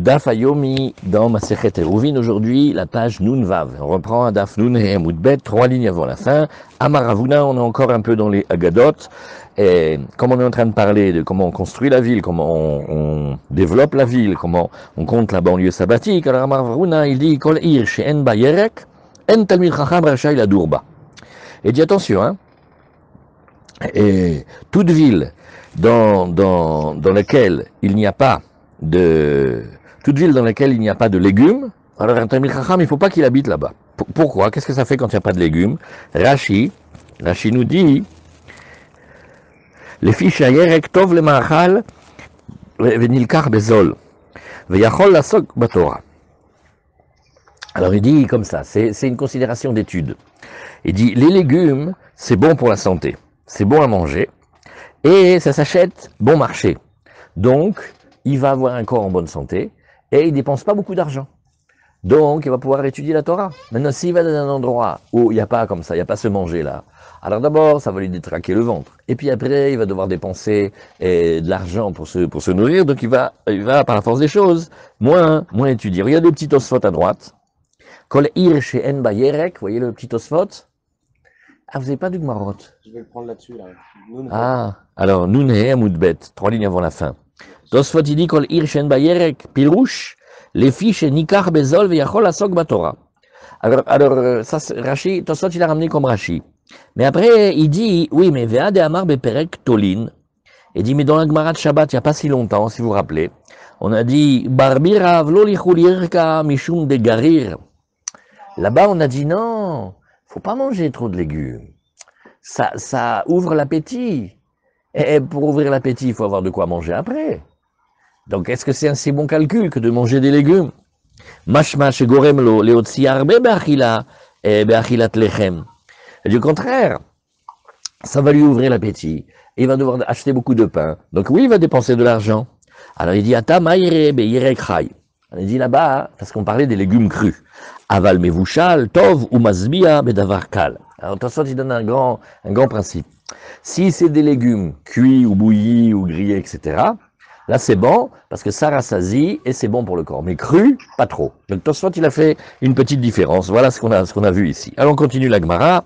Daf Ayomi dans Masechet Eruvin, aujourd'hui la page Nun Vav. On reprend un Daf Nun et Moudbet, 3 lignes avant la fin. Amaravuna, on est encore un peu dans les Agadot. Et comme on est en train de parler de comment on construit la ville, comment on développe la ville, comment on compte la banlieue sabbatique, alors Amaravuna il dit Kol ir she'en ba yerek, en talmid chacham rachai la durba. Et dit attention, hein, et toute ville dans laquelle il n'y a pas de légumes, alors un Talmid Chacham, il ne faut pas qu'il habite là-bas. Pourquoi? Qu'est-ce que ça fait quand il n'y a pas de légumes? Rashi nous dit les fiches ayerek tov le ma'achal venilkar bezol veyachol lasok batora. Alors il dit comme ça, c'est une considération d'étude. Il dit les légumes, c'est bon pour la santé, c'est bon à manger et ça s'achète bon marché. Donc il va avoir un corps en bonne santé et il ne dépense pas beaucoup d'argent. Donc il va pouvoir étudier la Torah. Maintenant, s'il va dans un endroit où il n'y a pas comme ça, il n'y a pas ce manger-là, alors d'abord, ça va lui détraquer le ventre. Et puis après, il va devoir dépenser de l'argent pour se nourrir. Donc il va, par la force des choses, moins étudier. Regardez le petit Tosfot à droite. Kol ir she'en ba yerek, vous voyez le petit Tosfot? Ah, vous n'avez pas du Gmarot? Je vais le prendre là-dessus, là. Ah, alors, Nun et Amoudbet, 3 lignes avant la fin. Tosfot, il dit Kol ir she'en ba yerek, pirouche, les fiches nikar bezol veyachol asok batora. Alors ça, Rashi, Tosfot, il a ramené comme Rashi. Mais après, il dit, oui, mais Vea de Amar beperek tolin. Il dit, mais dans la Gemara de Shabbat, il n'y a pas si longtemps, si vous vous rappelez, on a dit, Barbirav lo lichulirka mishum de garir. Là-bas, on a dit, non, faut pas manger trop de légumes. Ça ouvre l'appétit. Et pour ouvrir l'appétit, il faut avoir de quoi manger après. Donc, est-ce que c'est un si bon calcul que de manger des légumes? Mashma shegorem lo leotzi arbe be'achilat lechem. Et du contraire, ça va lui ouvrir l'appétit. Il va devoir acheter beaucoup de pain. Donc oui, il va dépenser de l'argent. Alors il dit Ata ma'ire be'yirek chai. Il dit là-bas, parce qu'on parlait des légumes crus. Aval mevushal, tov ou masbia bedavar kal. Alors Tosfot, il donne un grand principe. Si c'est des légumes cuits ou bouillis ou grillés, etc., là c'est bon, parce que ça rassasie et c'est bon pour le corps. Mais cru, pas trop. Donc Tosfot, il a fait une petite différence. Voilà ce qu'on a vu ici. Alors on continue la Gemara.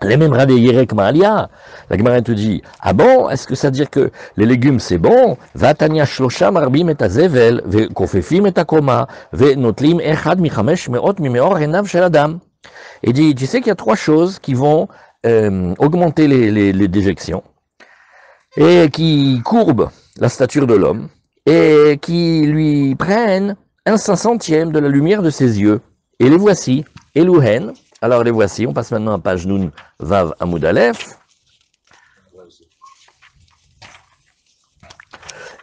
Les mêmes radé Yerek Maalia, la Gemara te dit, ah bon, est-ce que ça veut dire que les légumes c'est bon? Vatania shlosha marbim et azevel, ve kofefim et akoma, ve notlim echad michamesh meot mimeor enav shel adam. Il dit, tu sais qu'il y a 3 choses qui vont augmenter les déjections et qui courbent la stature de l'homme et qui lui prennent 1/500 de la lumière de ses yeux. Et les voici, Elouhen. Alors les voici, on passe maintenant à page Nun Vav Amoud Aleph.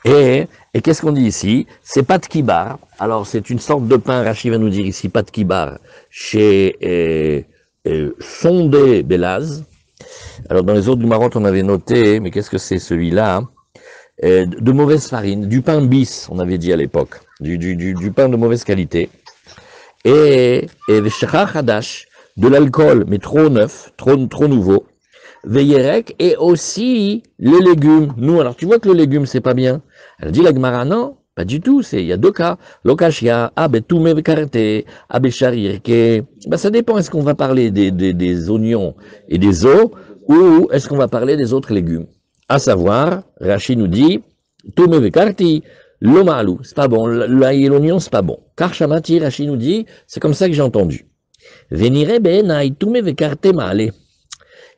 Et qu'est-ce qu'on dit ici? C'est pat kibar. Alors c'est une sorte de pain, Rashi va nous dire ici, pat kibar, chez Sondé Belaz. Alors dans les autres du Maroc, on avait noté, mais qu'est-ce que c'est celui-là? De mauvaise farine, du pain bis, on avait dit à l'époque, du pain de mauvaise qualité. Et Veshachar Hadash, de l'alcool, mais trop neuf, trop nouveau. Veyerek, et aussi les légumes. Nous, alors tu vois que le légume, c'est pas bien. Elle dit la Gemara, non, pas du tout, il y a 2 cas. Lokashia, abetume karate, abesharirke. Ben, ça dépend, est-ce qu'on va parler des oignons et des os, ou est-ce qu'on va parler des autres légumes? À savoir, Rashi nous dit, tume vekarti, l'omalou, c'est pas bon, l'ail et l'oignon, c'est pas bon. Karchamati, Rashi nous dit, c'est comme ça que j'ai entendu. Venire benai tume vekarte male.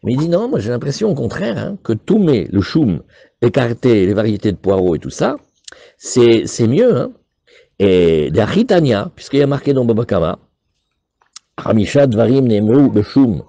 Mais il dit non, moi j'ai l'impression au contraire hein, que tume, le choum, écarté, les variétés de poireaux et tout ça, c'est mieux. Hein. Et d'achitania, puisqu'il y a marqué dans Baba Kama, Hamisha dvarim nemru beshum.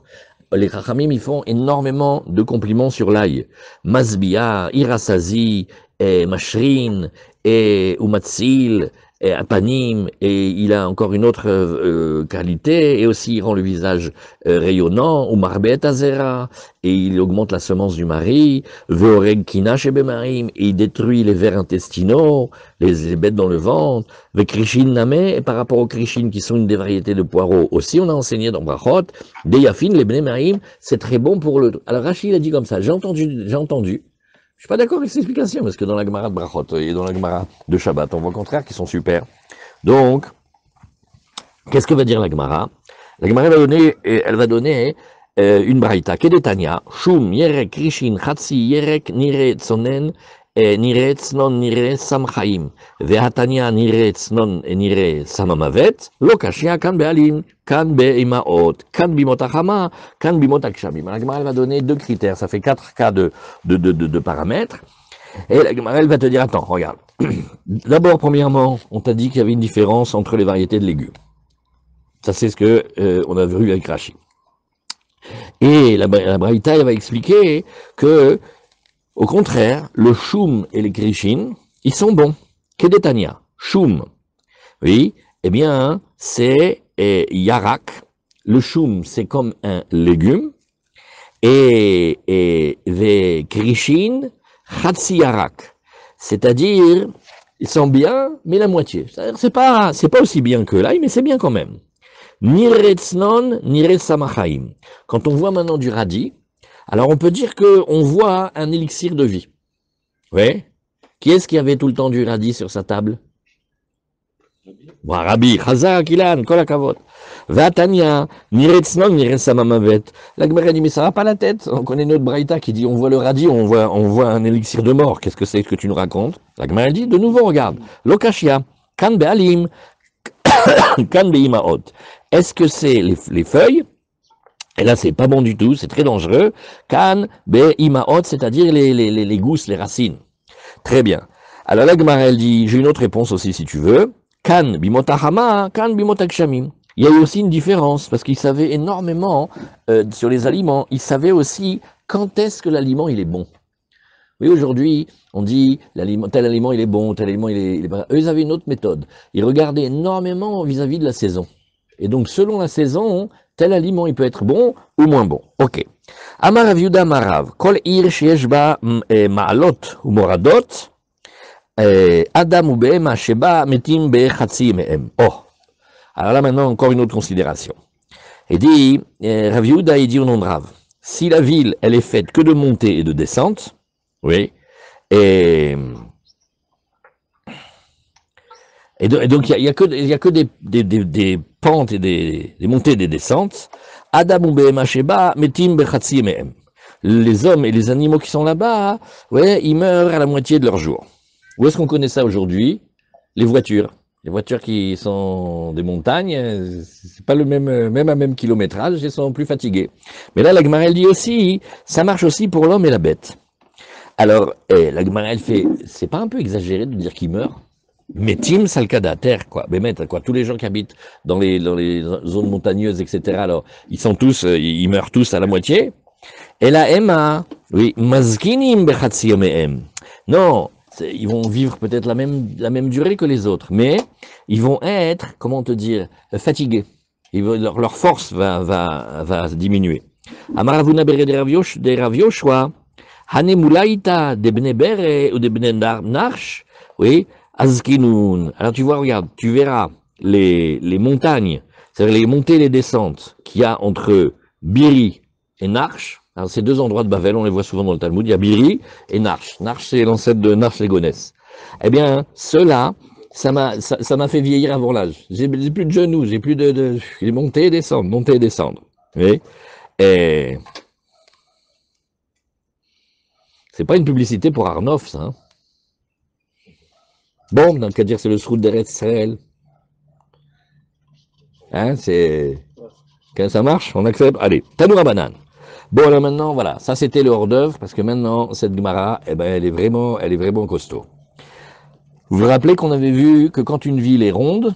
Les Chachamim, ils font énormément de compliments sur l'ail. Masbia, Irasazi, Mashrin, et Umatsil, et Apanim, et il a encore une autre qualité, et aussi il rend le visage rayonnant, Umarbet Azera, et il augmente la semence du mari, Veoreg Kinash et Bemarim, et il détruit les vers intestinaux, les bêtes dans le ventre, Vekrishin Name, et par rapport aux Krishin qui sont une des variétés de poireaux, aussi on a enseigné dans Brachot, des Yafin, les Bnemarim, c'est très bon pour le... Alors Rachid a dit comme ça, j'ai entendu Je suis pas d'accord avec cette explication, parce que dans la Gemara de Brachot et dans la Gemara de Shabbat, on voit au contraire qu'ils sont super. Donc, qu'est-ce que va dire la Gemara? La Gemara elle va donner une braïta. Kedetania, Shum, Yerek, Rishin, Chatsi, Yerek, Nire, Tsonen, Nire, Tznon, Nire, Samchaim. Vehatania, Nire, Tznon, Nire, Samamavet. Lokashia, Kan Bealim, Kan Beimaot, Kan Bimotachama, Kan Bimotakshamim. La Gemara elle va donner deux critères. Ça fait 4 cas de paramètres. Et la Gemara elle va te dire, attends, regarde. D'abord, premièrement, on t'a dit qu'il y avait une différence entre les variétés de légumes. Ça, c'est ce que on a vu avec Rashi. Et la Braïta, elle va expliquer que, au contraire, le choum et les krishin, ils sont bons. Kedetania, choum. Oui, eh bien, c'est yarak. Le choum, c'est comme un légume. Et les krishin, chatsi yarak. C'est-à-dire, ils sont bien, mais la moitié. C'est pas aussi bien que l'ail, mais c'est bien quand même. Niretznon, Niresamachaim. Quand on voit maintenant du radis, alors on peut dire qu'on voit un élixir de vie. Oui. Qui est-ce qui avait tout le temps du radis sur sa table? Rabbi, Chazak, Ilan, Kolakavot. Vatania, Niretznon, Niresamamavet. La Gemara dit, mais ça va pas la tête. On connaît notre Braïta qui dit, on voit le radis, on voit un élixir de mort. Qu'est-ce que c'est que tu nous racontes? La Gemara dit, de nouveau, regarde. Lokashia, Kan Bealim, Kan Beimaot. Est-ce que c'est les feuilles? Et là, c'est pas bon du tout, c'est très dangereux. Kan Beimaot, c'est-à-dire les gousses, les racines. Très bien. Alors la Gemara, elle dit, j'ai une autre réponse aussi si tu veux. Kan Bimotahama, Kan Bimotakshamim. Il y a eu aussi une différence, parce qu'ils savaient énormément sur les aliments. Ils savaient aussi quand est-ce que l'aliment il est bon. Oui, aujourd'hui, on dit tel aliment il est bon, tel aliment il est pas. Eux, ils avaient une autre méthode. Ils regardaient énormément vis-à-vis de la saison. Et donc, selon la saison, tel aliment il peut être bon ou moins bon. Ok. Amar Rav Yehuda Marav, Kol ir sheyesh ba ma'alot ou moradot, Adam ou behema sheba metim bechatzi mehem. Oh. Alors là, maintenant, encore une autre considération. Il dit, Rav Yehuda, il dit au nom de Rav, si la ville, elle est faite que de montée et de descente, oui, et donc il y a que des pentes et des montées et des descentes. Adam ou behema sheba metim bechatzi mehem. Les hommes et les animaux qui sont là-bas, ouais, ils meurent à la moitié de leur jour. Où est-ce qu'on connaît ça aujourd'hui? Les voitures. Les voitures qui sont des montagnes, c'est pas le même kilométrage, elles sont plus fatiguées. Mais là, la Gemara, elle dit aussi, ça marche aussi pour l'homme et la bête. Alors, la Gemara, elle fait, c'est pas un peu exagéré de dire qu'ils meurent? Mais Tim Salkada, terre, quoi. Mais maître, quoi. Tous les gens qui habitent dans les zones montagneuses, etc., alors, ils meurent tous à la moitié. Et la Emma, oui, Mazkinim bechatzi yomehem. Non. Ils vont vivre peut-être la même durée que les autres, mais ils vont être, comment te dire, fatigués. Leur force va diminuer. Amaravuna bere de Rav Yoshua, Hanemulaita de Bne Bere ou de Bne Narsh, oui, Azkinun. Alors tu vois, regarde, tu verras les montagnes, c'est-à-dire les montées et les descentes qu'il y a entre Biri et Narsh. Alors, ces deux endroits de Bavel, on les voit souvent dans le Talmud, il y a Biri et Narsh. Narsh, c'est l'ancêtre de Narsh Légonesse. Eh bien, ceux-là, ça m'a fait vieillir avant l'âge. J'ai plus de genoux, j'ai plus j'ai monté et descendre, monter et descendre. Oui. Et c'est pas une publicité pour Arnoff, ça. Hein. Bon, dans le cas de dire, c'est le Srout d'Eretz Israël. Hein, c'est... Quand ça marche, on accepte. Allez, Tanoura Banane. Bon, alors maintenant, voilà, ça c'était le hors-d'œuvre, parce que maintenant, cette Gemara, eh ben, elle est vraiment costaud. Vous vous rappelez qu'on avait vu que quand une ville est ronde,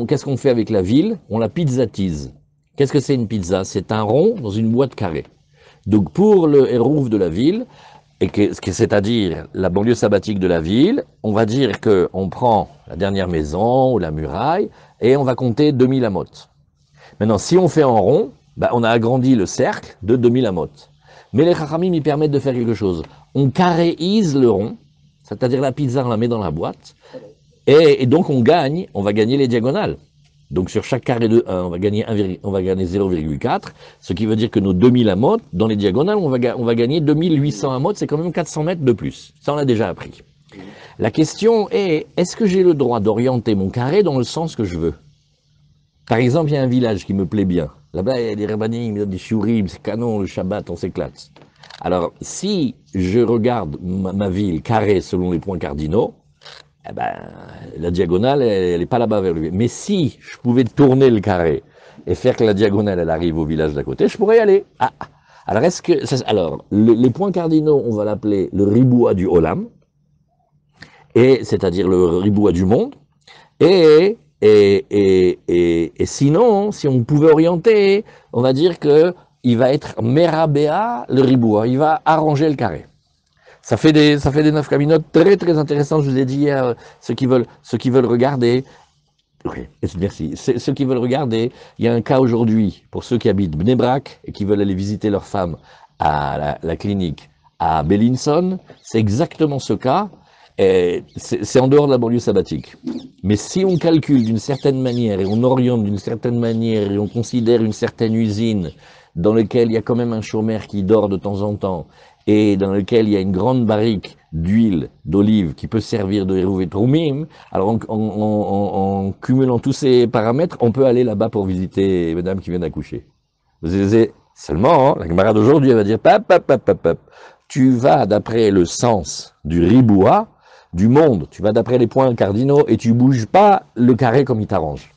qu'est-ce qu'on fait avec la ville? On la pizzatise. Qu'est-ce que c'est une pizza? C'est un rond dans une boîte carrée. Donc pour le hérouf de la ville, c'est-à-dire la banlieue sabbatique de la ville, on va dire qu'on prend la dernière maison ou la muraille, et on va compter 2000 amotes. Maintenant, si on fait en rond, bah, on a agrandi le cercle de 2000 amotes. Mais les chachamim, ils permettent de faire quelque chose. On carréise le rond, c'est-à-dire la pizza, on la met dans la boîte, et donc on va gagner les diagonales. Donc sur chaque carré de 1, on va gagner 0,4, ce qui veut dire que nos 2000 amotes, dans les diagonales, on va gagner 2800 amotes, c'est quand même 400 mètres de plus. Ça, on l'a déjà appris. La question est-ce que j'ai le droit d'orienter mon carré dans le sens que je veux? Par exemple, il y a un village qui me plaît bien. Là-bas, il y a des rabbanim, des shiurim, c'est canon, le Shabbat, on s'éclate. Alors, si je regarde ma ville carrée selon les points cardinaux, eh ben, la diagonale, elle n'est pas là-bas vers lui. Mais si je pouvais tourner le carré et faire que la diagonale, elle arrive au village d'à côté, je pourrais y aller. Ah. Alors, les points cardinaux, on va l'appeler le riboua du Olam, c'est-à-dire le riboua du monde. Et sinon, si on pouvait orienter, on va dire que il va être merabéa le riboua, il va arranger le carré. Ça fait des neuf caminotes très très intéressants. Je vous ai dit hier, ceux qui veulent regarder. Oui, merci. Ceux qui veulent regarder, il y a un cas aujourd'hui pour ceux qui habitent Bnei Brak et qui veulent aller visiter leur femme à la clinique à Bellinson. C'est exactement ce cas. C'est en dehors de la banlieue sabbatique. Mais si on calcule d'une certaine manière et on oriente d'une certaine manière et on considère une certaine usine dans laquelle il y a quand même un chômeur qui dort de temps en temps et dans lequel il y a une grande barrique d'huile d'olive qui peut servir de hérouvé troumim, alors en cumulant tous ces paramètres, on peut aller là-bas pour visiter mesdames qui viennent d'accoucher. Vous disiez, seulement, la Gemara d'aujourd'hui, elle va dire, tu vas d'après le sens du riboua, du monde, tu vas d'après les points cardinaux et tu bouges pas le carré comme il t'arrange.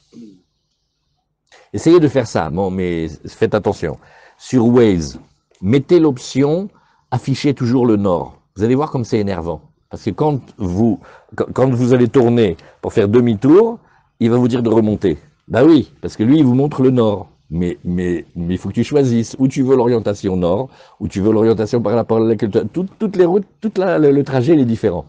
Essayez de faire ça, bon, mais faites attention. Sur Waze, mettez l'option afficher toujours le nord. Vous allez voir comme c'est énervant. Parce que quand vous allez tourner pour faire demi-tour, il va vous dire de remonter. Bah oui, parce que lui, il vous montre le nord. Mais il faut que tu choisisses où tu veux l'orientation nord, où tu veux l'orientation par rapport à laquelle toutes les routes, le trajet, il est différent.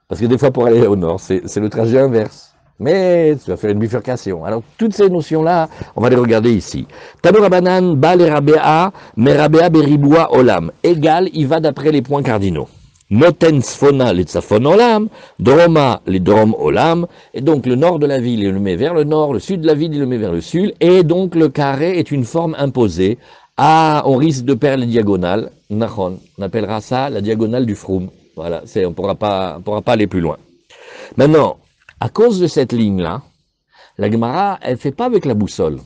Parce que des fois, pour aller au nord, c'est le trajet inverse. Mais tu vas faire une bifurcation. Alors, toutes ces notions-là, on va les regarder ici. Tabor Abanan, Bal et Rabea, Merabea Beriboua Olam. Égal, il va d'après les points cardinaux. Noten Sfona, les Tsafon Olam, Droma, les Drom Olam. Et donc, le nord de la ville, il le met vers le nord, le sud de la ville, il le met vers le sud. Et donc, le carré est une forme imposée. Ah, on risque de perdre les diagonales. Nachon, on appellera ça la diagonale du Froum. Voilà, on ne pourra pas aller plus loin. Maintenant, à cause de cette ligne-là, la Gemara, elle ne fait pas avec la boussole.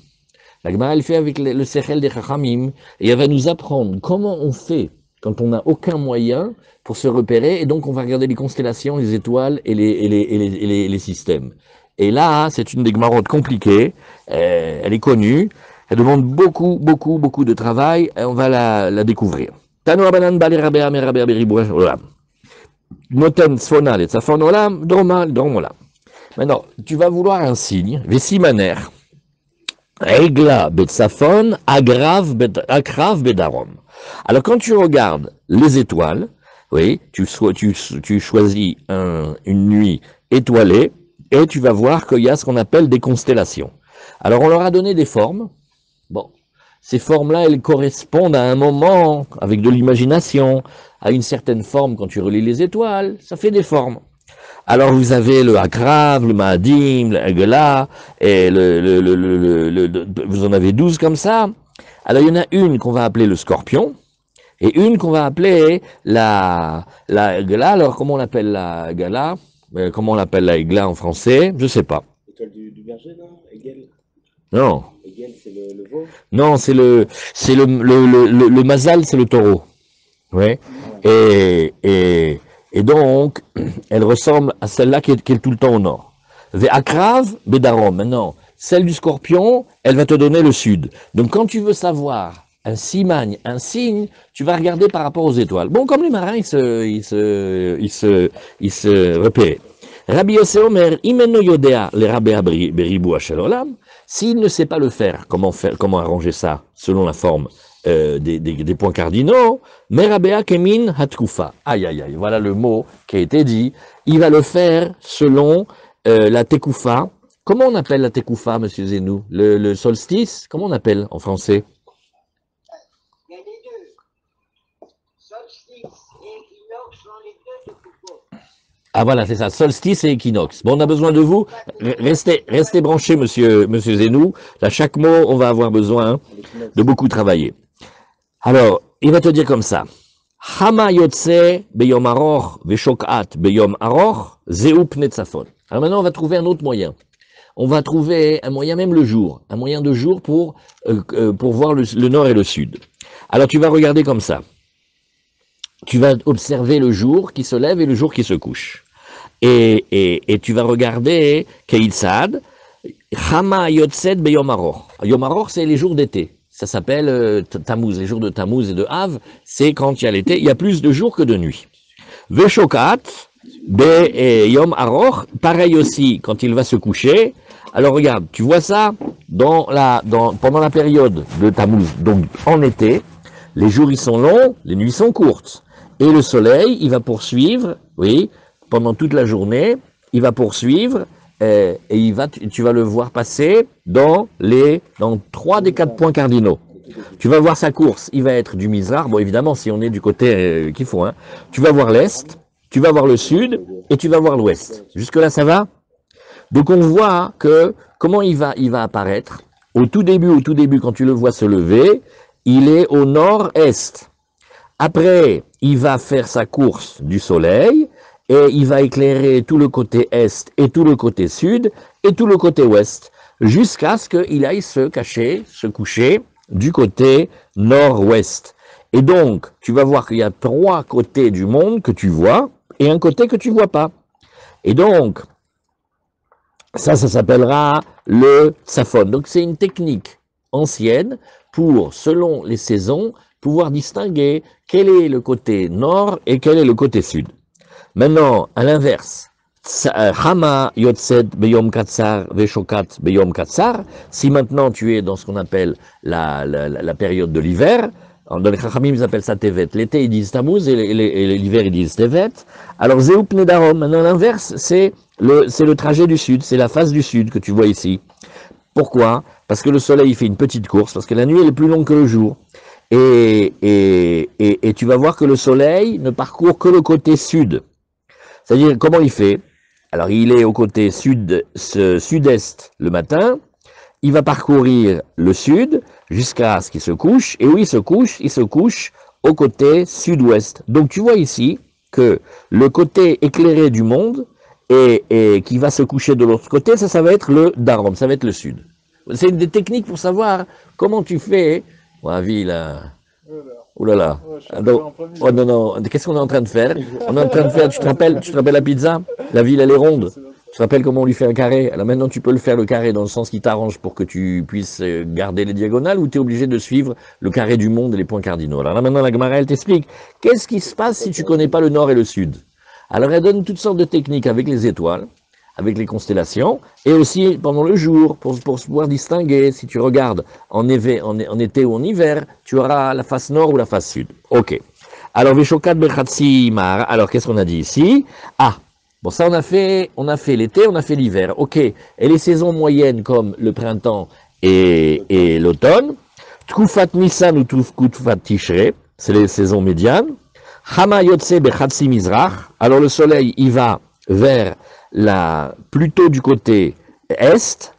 La Gemara, elle fait avec le Sechel des Chachamim, et elle va nous apprendre comment on fait quand on n'a aucun moyen pour se repérer, et donc on va regarder les constellations, les étoiles et les systèmes. Et là, c'est une des Gemarotes compliquées, elle est connue, elle demande beaucoup de travail, et on va la découvrir. Tano Abanan Bali Rabea Merabea Beribouach Olam. Noten Sfona et Tsafon Olam, Droma, Drom Olam. Maintenant, tu vas vouloir un signe, Vesimaner, Regla Betsafon, Akrav Bedarom. Alors, quand tu regardes les étoiles, oui, tu choisis une nuit étoilée et tu vas voir qu'il y a ce qu'on appelle des constellations. Alors, on leur a donné des formes. Bon, ces formes-là, elles correspondent à un moment, avec de l'imagination, à une certaine forme. Quand tu relis les étoiles, ça fait des formes. Alors vous avez le Akrav, le Maadim, le Agela, et vous en avez 12 comme ça. Alors il y en a une qu'on va appeler le Scorpion, et une qu'on va appeler la Agela. Alors comment on appelle la Agela? Comment on l'appelle la Agela en français? Je sais pas. L'étoile du berger, non? Hegel? Non. Hegel, c'est le veau? Non, c'est le Mazal, c'est le taureau. Ouais. Et donc, elle ressemble à celle-là qui est tout le temps au nord. Ve'akrav bedarom. Maintenant, celle du scorpion, elle va te donner le sud. Donc, quand tu veux savoir un simagne, un signe, tu vas regarder par rapport aux étoiles. Bon, comme les marins, ils se repéraient. Rabbi Yossé Omer, imeno yodea le rabea beribu ashel olam. S'il ne sait pas le faire, comment arranger ça selon la forme des points cardinaux, Merabea Kemin Hatkufa. Aïe, aïe, aïe, voilà le mot qui a été dit. Il va le faire selon la Tekoufa. Comment on appelle la Tekoufa, monsieur Zenou? Le solstice, comment on appelle en français? Il y a les deux. Solstice et équinoxe sont les deux Tekoufot. Ah voilà, c'est ça, solstice et équinoxe. Bon, on a besoin de vous. Restez branchés, monsieur Zenou. Là, chaque mot, on va avoir besoin de beaucoup travailler. Alors, il va te dire comme ça. Hama yotse beyom aroch veshokat beyom aroch zeup netzafon. Alors maintenant, on va trouver un autre moyen. On va trouver un moyen même le jour, un moyen de jour pour voir le nord et le sud. Alors tu vas regarder comme ça. Tu vas observer le jour qui se lève et le jour qui se couche. Et tu vas regarder Keïtsad, Hama Yotzed Beyom Aroch. Yom Aroch, c'est les jours d'été. Ça s'appelle Tammuz. Les jours de Tammuz et de Av, c'est quand il y a l'été. Il y a plus de jours que de nuits. Veshokat, Beyom Aroch, pareil aussi quand il va se coucher. Alors regarde, tu vois ça pendant la période de Tammuz, donc en été, les jours ils sont longs, les nuits sont courtes. Et le soleil, il va poursuivre, oui, pendant toute la journée, il va poursuivre et tu vas le voir passer dans 3 des 4 points cardinaux. Tu vas voir sa course, il va être du Mizrach, bon évidemment si on est du côté qu'il faut, hein. Tu vas voir l'Est, tu vas voir le Sud et tu vas voir l'Ouest. Jusque là ça va? Donc on voit que comment il va apparaître. Au tout début, quand tu le vois se lever, il est au nord-est. Après, il va faire sa course du soleil et il va éclairer tout le côté est et tout le côté sud et tout le côté ouest jusqu'à ce qu'il aille se coucher du côté nord-ouest. Et donc, tu vas voir qu'il y a 3 côtés du monde que tu vois et un côté que tu vois pas. Et donc, ça s'appellera le tsafon. Donc, c'est une technique ancienne pour, selon les saisons, pouvoir distinguer quel est le côté nord et quel est le côté sud. Maintenant, à l'inverse, Hama Yotzed Beyom Katsar Veshokat Beyom Katsar, si maintenant tu es dans ce qu'on appelle la période de l'hiver, dans les Chachamim ils appellent ça Tevet, l'été ils disent Tammuz et l'hiver ils disent Tevet, alors Zeup Nedarom, maintenant l'inverse c'est le trajet du sud, c'est la face du sud que tu vois ici. Pourquoi? Parce que le soleil il fait une petite course, parce que la nuit elle est plus longue que le jour. Et tu vas voir que le soleil ne parcourt que le côté sud. C'est-à-dire, comment il fait? Alors, il est au côté sud-est le matin, il va parcourir le sud jusqu'à ce qu'il se couche, et où il se couche au côté sud-ouest. Donc, tu vois ici que le côté éclairé du monde et qui va se coucher de l'autre côté, ça va être le darom, ça va être le sud. C'est des techniques pour savoir comment tu fais. La vie, là. Oh là là. Donc, oh non, non. Qu'est-ce qu'on est en train de faire? On est en train de faire, tu te rappelles la pizza? La ville, elle est ronde. Tu te rappelles comment on lui fait un carré? Alors maintenant, tu peux le faire le carré dans le sens qui t'arrange pour que tu puisses garder les diagonales ou tu es obligé de suivre le carré du monde et les points cardinaux. Alors là, maintenant, la Gemara, elle t'explique. Qu'est-ce qui se passe si tu connais pas le nord et le sud? Alors, elle donne toutes sortes de techniques avec les étoiles, avec les constellations, et aussi pendant le jour, pour pouvoir distinguer, si tu regardes en été ou en hiver, tu auras la face nord ou la face sud. Ok. Alors, Veshokat Bechatsi Mar, alors qu'est-ce qu'on a dit ici? Ah, bon ça on a fait l'été, on a fait l'hiver, ok. Et les saisons moyennes comme le printemps et l'automne, Tkufat Nissan ou Tkufat Tishre, c'est les saisons médianes, Hama Yotse Bechatsi Mizrach, alors le soleil il va vers plutôt du côté est,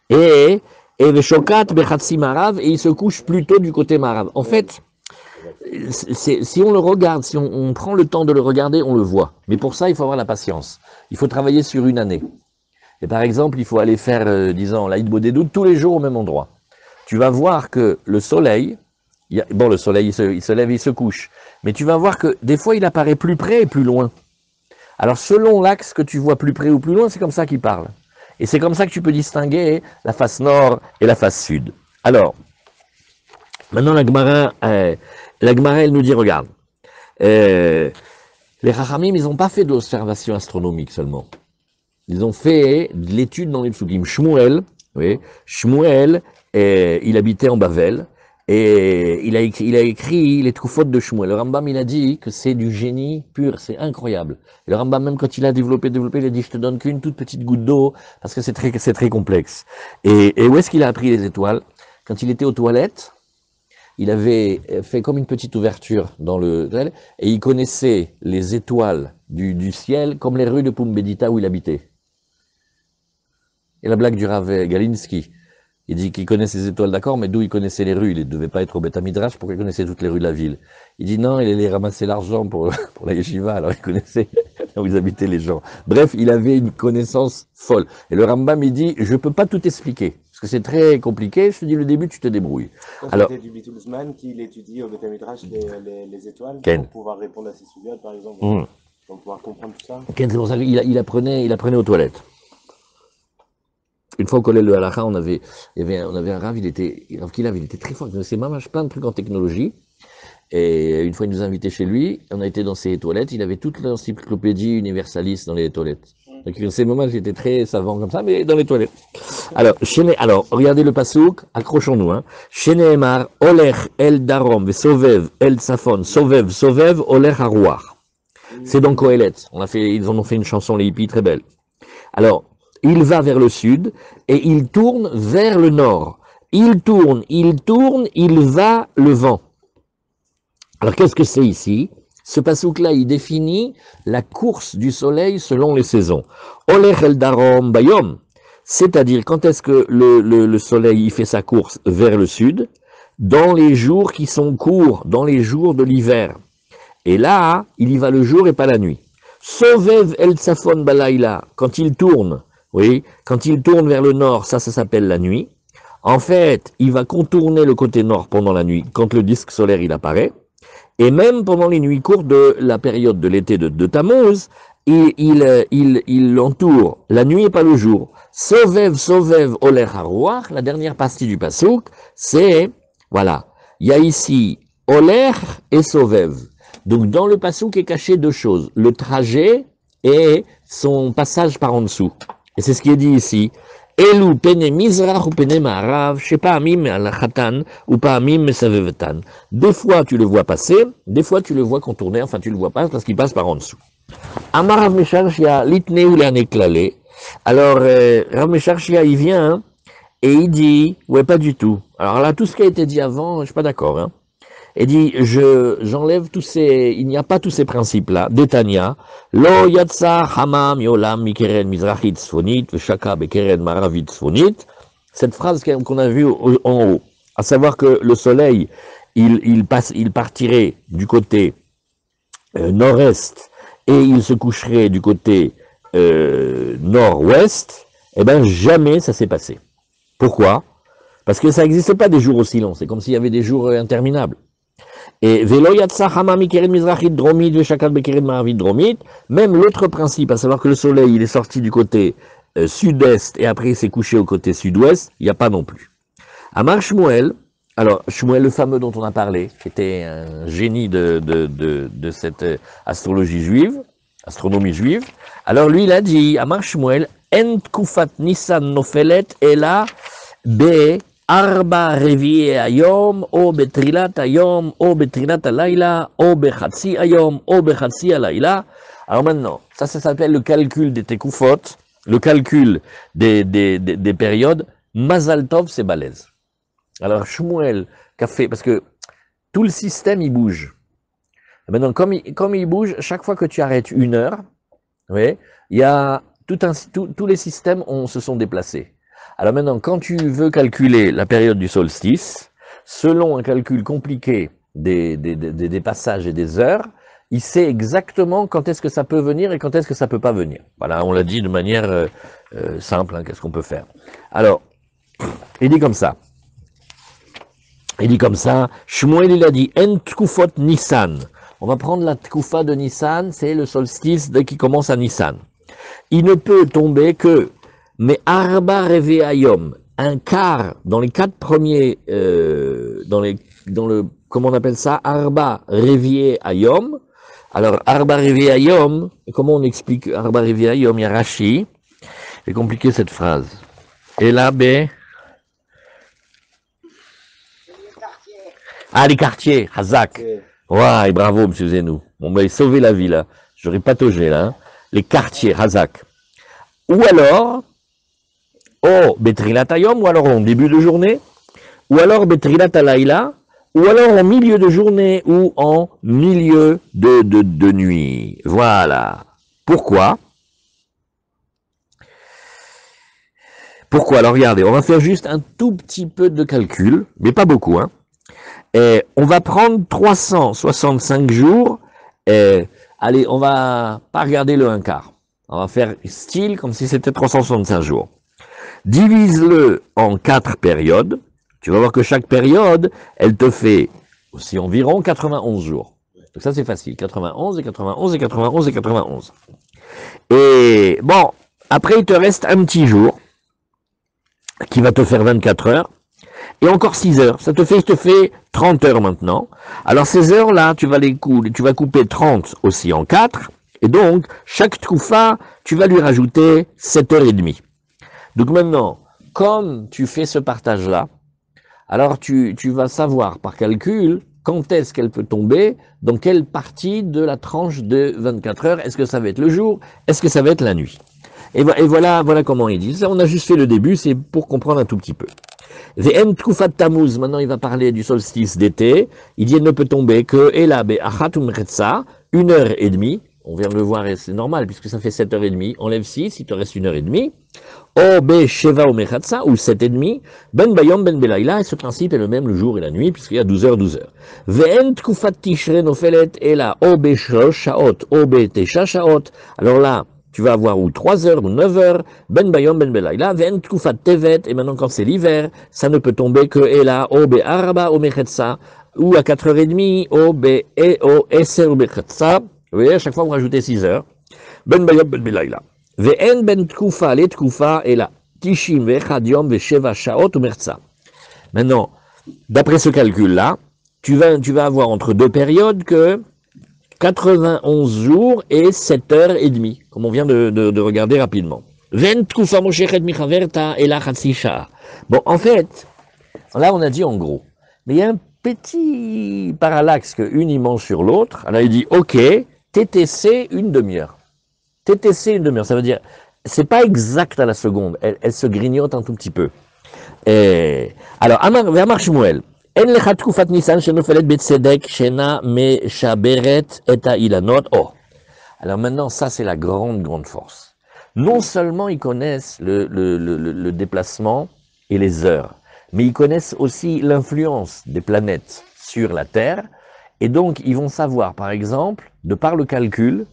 et Veshokat Bechatsi Marav, et il se couche plutôt du côté Marav. En fait, si on le regarde, si on prend le temps de le regarder, on le voit. Mais pour ça, il faut avoir la patience. Il faut travailler sur une année. Et par exemple, il faut aller faire, disons, l'Aïd Bodédout tous les jours au même endroit. Tu vas voir que le soleil, le soleil, il se lève et il se couche. Mais tu vas voir que des fois, il apparaît plus près et plus loin. Alors, selon l'axe que tu vois plus près ou plus loin, c'est comme ça qu'il parle. Et c'est comme ça que tu peux distinguer la face nord et la face sud. Alors, maintenant, la Gemara, elle nous dit, regarde, les Chachamim, ils n'ont pas fait de l'observation astronomique seulement. Ils ont fait de l'étude dans les Psukim. Shmuel, oui, Shmuel, il habitait en Bavel, et il a écrit les Troufot de Shmuel. Le Rambam, il a dit que c'est du génie pur, c'est incroyable. Et le Rambam, même quand il a développé, il a dit, je te donne qu'une toute petite goutte d'eau, parce que c'est très complexe. Et où est-ce qu'il a appris les étoiles? Quand il était aux toilettes, il avait fait comme une petite ouverture dans et il connaissait les étoiles du ciel comme les rues de Pumbedita où il habitait. Et la blague du Rav Galinsky, il dit qu'il connaissait les étoiles, d'accord, mais d'où il connaissait les rues? Il ne devait pas être au Beth Midrash, pourquoi il connaissait toutes les rues de la ville? Il dit non, il allait ramasser l'argent pour la yeshiva, alors il connaissait où ils habitaient les gens. Bref, il avait une connaissance folle. Et le Rambam, il dit, je peux pas tout expliquer, parce que c'est très compliqué, je te dis le début, tu te débrouilles. Quand Alors, c'était du Beatlesman qui étudie au Beth Midrash les étoiles Ken. pour pouvoir répondre à ses souvenirs, par exemple, pour pouvoir comprendre tout ça. Ken, c'est pour ça qu'il apprenait aux toilettes. Une fois au collège de Halakha, on avait un Rav, il était très fort, il connaissait plein de trucs en technologie. Et une fois, il nous a invités chez lui, on a été dans ses toilettes, il avait toute l'encyclopédie universaliste dans les toilettes. Donc, ces moments, j'étais très savant comme ça, mais dans les toilettes. Alors, regardez le pasouk, accrochons-nous, hein. Sheneemar, Olech el Darom, Sovev el Safon, Sovev, Olech Harouar. C'est dans Kohelet. Ils en ont fait une chanson, les hippies, très belle. Alors, il va vers le sud et il tourne vers le nord. Il tourne, il va le vent. Alors qu'est-ce que c'est ici? Ce pasouk-là, il définit la course du soleil selon les saisons. Olech el darom bayom, c'est-à-dire quand est-ce que le soleil il fait sa course vers le sud? Dans les jours qui sont courts, dans les jours de l'hiver. Et là, il y va le jour et pas la nuit. Sovev el tsafon balayla, quand il tourne, oui, quand il tourne vers le nord, ça s'appelle la nuit. En fait, il va contourner le côté nord pendant la nuit, quand le disque solaire il apparaît. Et même pendant les nuits courtes de la période de l'été de Tammuz, il l'entoure la nuit et pas le jour. Sovev, Oler Harouach, la dernière partie du Passouk, c'est, voilà, il y a ici Oler et Sovev. Donc dans le Passouk est caché deux choses, le trajet et son passage par en dessous. Et c'est ce qui est dit ici. Elu pene mizrach ou pene ma'arav, shepa'amim al khatan ou pa'amim mesavevetan. Des fois tu le vois passer, des fois tu le vois contourner, enfin tu le vois pas parce qu'il passe par en dessous. Amar Rav Mesharshia litne ou l'aneklalé. Alors Rav Mesharshia il vient hein, et il dit, ouais pas du tout. Alors là tout ce qui a été dit avant, je suis pas d'accord. Hein. Et dit, j'enlève il n'y a pas tous ces principes-là. Détania, lo yatsa hamam yolam mikeren mizrachit tzfonit v'shaka bekeren maravit tzfonit. Cette phrase qu'on a vue en haut, à savoir que le soleil, il partirait du côté nord-est et il se coucherait du côté nord-ouest. Eh ben jamais ça s'est passé. Pourquoi? Parce que ça n'existait pas des jours aussi longs. C'est comme s'il y avait des jours interminables. Et même l'autre principe, à savoir que le soleil il est sorti du côté sud-est et après il s'est couché au côté sud-ouest, il n'y a pas non plus. Amar Shmuel, alors Shmuel le fameux dont on a parlé, qui était un génie de cette astronomie juive, alors lui il a dit, Amar Shmuel, En kufat Nissan nofelet ela be Arba revi'e ayom, o betrilat ayom, o betrilat alayla, o bechatsi ayom, o bechatsi alayla. Alors maintenant, ça s'appelle le calcul des tekufot, le calcul des périodes. Mazal Tov, c'est balèze. Alors Shmuel, qu'a fait, parce que tout le système, il bouge. Maintenant, comme il bouge, chaque fois que tu arrêtes une heure, oui, il y a tous les systèmes se sont déplacés. Alors maintenant, quand tu veux calculer la période du solstice, selon un calcul compliqué des passages et des heures, il sait exactement quand est-ce que ça peut venir et quand est-ce que ça peut pas venir. Voilà, on l'a dit de manière simple, hein, qu'est-ce qu'on peut faire. Alors, il dit comme ça. Shmuel il a dit, En tkufot Nissan. On va prendre la tkufa de Nissan, c'est le solstice dès qu'il commence à Nissan. Il ne peut tomber que mais Arba Revé Ayom, un quart dans les 4 premiers, comment on appelle ça, Arba Revé Ayom. Alors, Arba Revé Ayom, comment on explique Arba Revé Ayom? Il y a Rashi. C'est compliqué cette phrase. Et là, B. Ah, les quartiers, Hazak. Ouais, bravo, monsieur Zenou. On m'a sauvé la vie, là. J'aurais pataugé, là. Hein. Les quartiers, Hazak. Ou alors, Betrilat Ayom, ou alors en début de journée, ou alors Betrilat Alayla, ou alors en milieu de journée ou en milieu de nuit. Voilà. Pourquoi? Pourquoi? Alors regardez, on va faire juste un tout petit peu de calcul, mais pas beaucoup, hein. Et on va prendre 365 jours, et allez, on va pas regarder le 1/4. On va faire style comme si c'était 365 jours. Divise-le en 4 périodes. Tu vas voir que chaque période, elle te fait aussi environ 91 jours. Donc ça, c'est facile. 91 et 91 et 91 et 91. Et bon, après, il te reste un petit jour qui va te faire 24 heures. Et encore 6 heures. Ça te fait 30 heures maintenant. Alors ces heures-là, tu vas couper 30 aussi en 4. Et donc, chaque troufa, tu vas lui rajouter 7h30. Donc maintenant, comme tu fais ce partage-là, alors tu vas savoir par calcul quand est-ce qu'elle peut tomber, dans quelle partie de la tranche de 24 heures. Est-ce que ça va être le jour? Est-ce que ça va être la nuit? Et voilà comment il dit. Ça, on a juste fait le début, c'est pour comprendre un tout petit peu. Ve'en tkufat tamuz, maintenant il va parler du solstice d'été. Il dit elle ne peut tomber que ela be'achatum retza, 1h30. On vient de le voir et c'est normal puisque ça fait 7h30. Enlève 6, il te reste 1h30. O be sheva ou mechatza, ou 7h30. Ben bayom ben belayla, et ce principe est le même le jour et la nuit puisqu'il y a 12h, 12h. Ve'en tkufat tishre nofelet ela o be shlosh shaot, o be tesha shaot. Alors là, tu vas avoir ou 3 heures ou 9 heures, ben bayom ben belayla, ve'en tkufat tevet, et maintenant quand c'est l'hiver, ça ne peut tomber que ela o be arba o mechatza, ou à 4h30, o be e o eser o mechatza. Vous voyez, à chaque fois vous rajoutez 6 heures. Ben bayom ben belayla. Ve'en ben tkufa le tkufa ela tishim ve'echad yom ve'sheva shaot ou merza. Maintenant, d'après ce calcul-là, tu vas avoir entre deux périodes que 91 jours et 7h30, comme on vient de regarder rapidement. Bon, en fait, là on a dit en gros, mais il y a un petit parallaxe qu'une il mange sur l'autre. Alors il dit, ok, TTC une demi-heure. TTC une demi-heure, ça veut dire, c'est pas exact à la seconde, elle se grignote un tout petit peu. Alors, Amar Shmuel, En lecha tkufat Nisan shenofelet betzedek shena meshaberet et hailanot. Oh. Alors maintenant, ça c'est la grande force. Non seulement ils connaissent le déplacement et les heures, mais ils connaissent aussi l'influence des planètes sur la Terre, et donc ils vont savoir, par exemple, de par le calcul,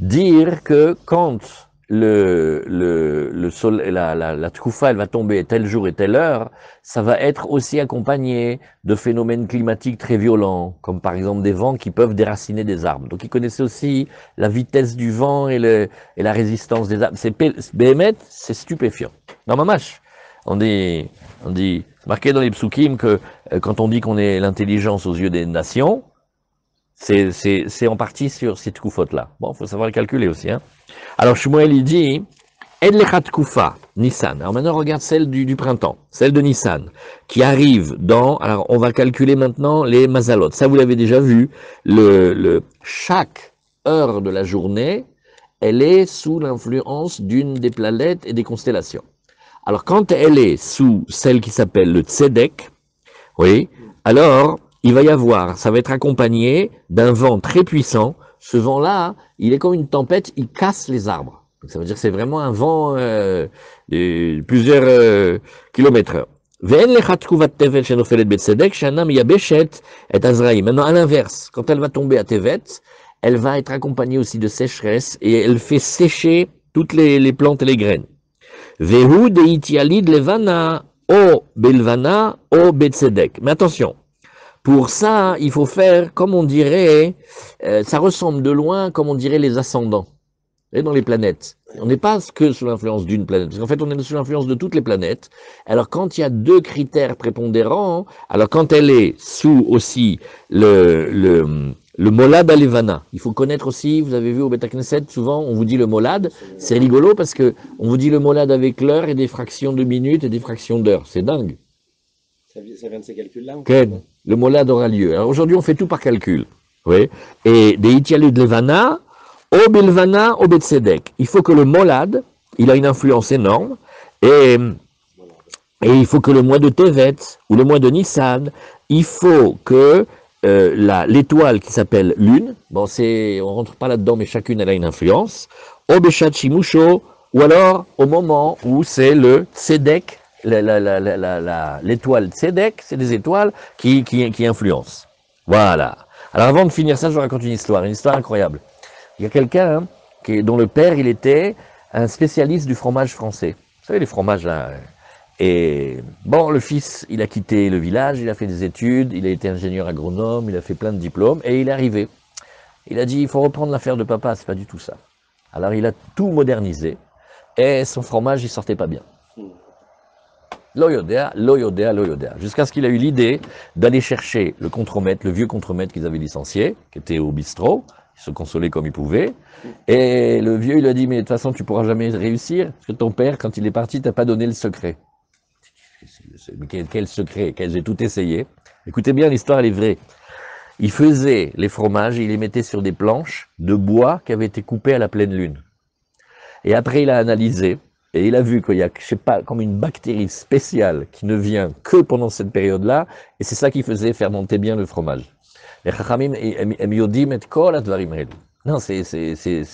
dire que quand le soleil, la tchoufa, elle va tomber tel jour et telle heure, ça va être aussi accompagné de phénomènes climatiques très violents, comme par exemple des vents qui peuvent déraciner des arbres. Donc ils connaissaient aussi la vitesse du vent et la résistance des arbres. C'est Béhémet, c'est stupéfiant. Non, mamash, on dit marqué dans les psukim que quand on dit qu'on est l'intelligence aux yeux des nations, c'est en partie sur ces tchoufot-là. Bon, il faut savoir le calculer aussi, hein. Alors, Shmuel, il dit, Ed lechat tchoufa, Nissan. Alors maintenant, regarde celle du printemps, celle de Nissan, qui arrive dans, alors on va calculer maintenant les mazalot. Ça, vous l'avez déjà vu, chaque heure de la journée, elle est sous l'influence d'une des planètes et des constellations. Alors, quand elle est sous celle qui s'appelle le tzedek, oui, alors, il va y avoir, ça va être accompagné d'un vent très puissant. Ce vent-là, il est comme une tempête, il casse les arbres. Donc ça veut dire que c'est vraiment un vent de plusieurs kilomètres. Maintenant, à l'inverse, quand elle va tomber à Tevet, elle va être accompagnée aussi de sécheresse et elle fait sécher toutes les plantes et les graines. Vehu deitialid levana o belvana o betzedek. Mais attention. Pour ça, il faut faire, comme on dirait, ça ressemble de loin, comme on dirait les ascendants, et dans les planètes. On n'est pas que sous l'influence d'une planète, parce qu'en fait, on est sous l'influence de toutes les planètes. Alors, quand il y a deux critères prépondérants, alors quand elle est sous aussi le molad alevana, il faut connaître aussi, vous avez vu au Beta Knesset, souvent, on vous dit le molad, c'est rigolo parce que on vous dit le molad avec l'heure et des fractions de minutes et des fractions d'heures. C'est dingue. Ça vient de ces calculs-là? Le molad aura lieu. Alors aujourd'hui, on fait tout par calcul. Oui. Et des itialud levana, au bilvana, au betzedek. Il faut que le molad, il a une influence énorme. Et il faut que le mois de Tevet, ou le mois de Nissan, il faut que l'étoile qui s'appelle Lune, bon, on rentre pas là-dedans, mais chacune elle a une influence, Obeshat Shimusho, ou alors au moment où c'est le Tzedek, l'étoile Tzedek, c'est des étoiles qui influencent. Voilà. Alors avant de finir ça, je vous raconte une histoire incroyable. Il y a quelqu'un dont le père, il était un spécialiste du fromage français. Vous savez, les fromages là. Et bon, le fils, il a quitté le village, il a fait des études, il a été ingénieur agronome, il a fait plein de diplômes, et il est arrivé. Il a dit, il faut reprendre l'affaire de papa, c'est pas du tout ça. Alors il a tout modernisé, et son fromage, il sortait pas bien. Loyodea, loyodea, loyodea. Jusqu'à ce qu'il a eu l'idée d'aller chercher le contremaître, le vieux contremaître qu'ils avaient licencié, qui était au bistrot, il se consolait comme il pouvait. Et le vieux, il lui a dit, mais de toute façon, tu pourras jamais réussir, parce que ton père, quand il est parti, t'a pas donné le secret. Mais quel secret, j'ai tout essayé. Écoutez bien, l'histoire, elle est vraie. Il faisait les fromages, il les mettait sur des planches de bois qui avaient été coupées à la pleine lune. Et après, il a analysé, et il a vu qu'il y a, je sais pas, comme une bactérie spéciale qui ne vient que pendant cette période-là, et c'est ça qui faisait faire monter bien le fromage. Les chachamim, הם יודעים את כל הדברים האלו. Non, c'est